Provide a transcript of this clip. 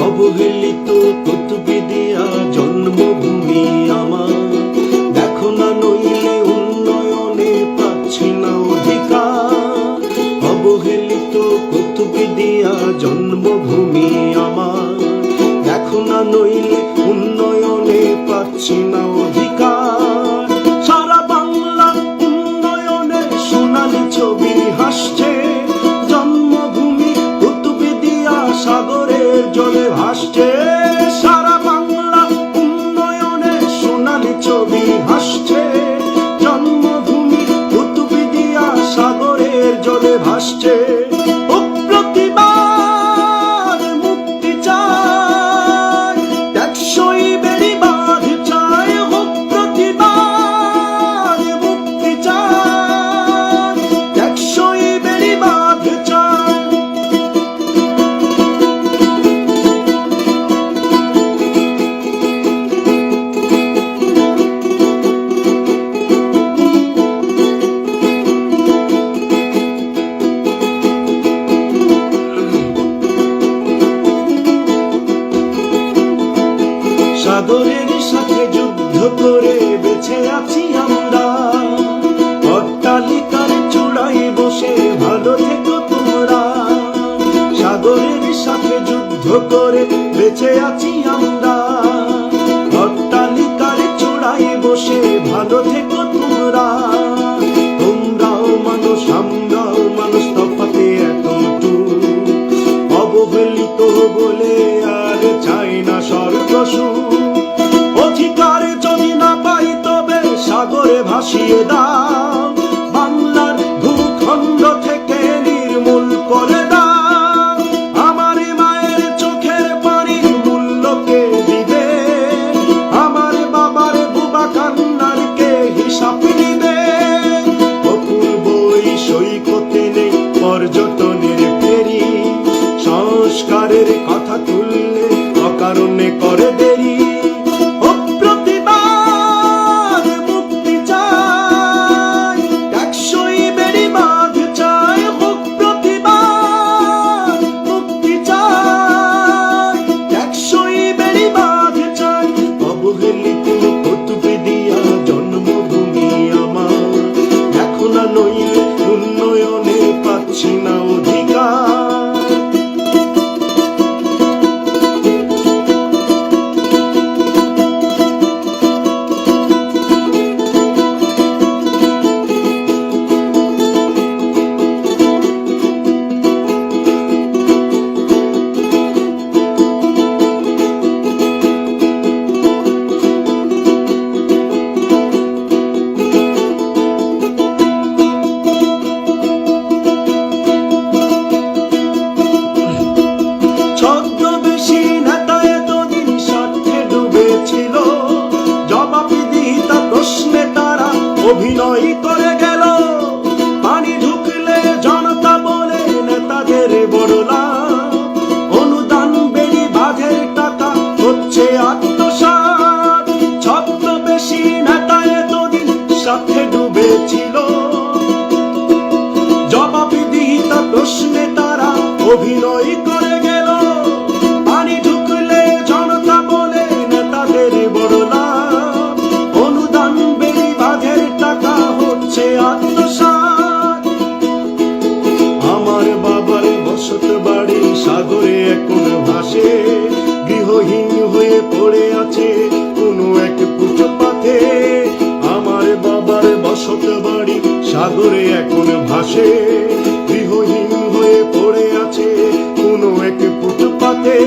অবহেলিত কুতুবদিয়া জন্মভূমি আমার, দেখো না নইলে উন্নয়নে পাচ্ছি না অধিকার। অবহেলিত কুতুবদিয়া জন্মভূমি আমার, দেখো না নইলে উন্নয়নে পাচ্ছি না অধিকার। সারা বাংলা উন্নয়নের সোনালি ছবি হাসছে, জন্মভূমি কুতুবদিয়া সাগরের জলে ভাসছে। সারা বাংলা উন্নয়নের সোনালি ছবি হাসছে, জন্মভূমি কুতুবদিয়া সাগরের জলে ভাসছে। সাগরের সাথে যুদ্ধ করে বেঁচে আছি আমরা, অট্টালিকার চূড়ায় বসে ভালো থেকো তোমরা। সাগরের সাথে যুদ্ধ করে বেঁচে আছি আমরা, অট্টালিকার চূড়ায় বসে ভালো থেকো তোমরা। তোমরাও মানুষ আমরাও মানুষ, তফাতে এতটুকু। অবহেলিত বলে আর চাই না স্বর্গসুখ, অধিকার যদি না পাই তবে সাগরে ভাসিয়ে দাও। বাংলার ভূখণ্ড থেকে নির্মূল করে দাও। আমার মায়ের চোখের পানির মূল্য কে দিবে? আমার বাবার বুবা কান্নার কে হিসাব নিবে? অপূর্ব এই সৈকতে নেই পর্যটনের ফেরি, সংস্কারের কথা তুললে অকারণে করে দেরি। অবহেলিত কুতুবদিয়া জন্মভূমি আমার, দেখো না নইলে উন্নয়নে পাচ্ছি না অধিকার। অভিনয় করে গেল, পানি ঢুকলে জনতা বলে নেতাদের বড় লাভ। অনুদান বেড়ি বাঘের টাকা হচ্ছে আত্মসাৎ। ছদ্মবেশী নেতা এতদিন সাথে ডুবেছিল, জবাবদিহিতা প্রশ্নে তারা অভিনয় করে গেল। পানি ঢুকলে জনতা বলে নেতাদের বড় লাভ। অনুদান বেড়ি বাঘের টাকা হচ্ছে আত্মসাৎ। আমার বাবার বসত বাড়ি সাগরে এখন ভাসে, গৃহহীন হয়ে পড়ে আছে কোনো এক ফুটপাথে। আমার বাবার বসত বাড়ি সাগরে এখন ভাসে, গৃহহীন হয়ে পড়ে আছে কোনো এক ফুটপাথে।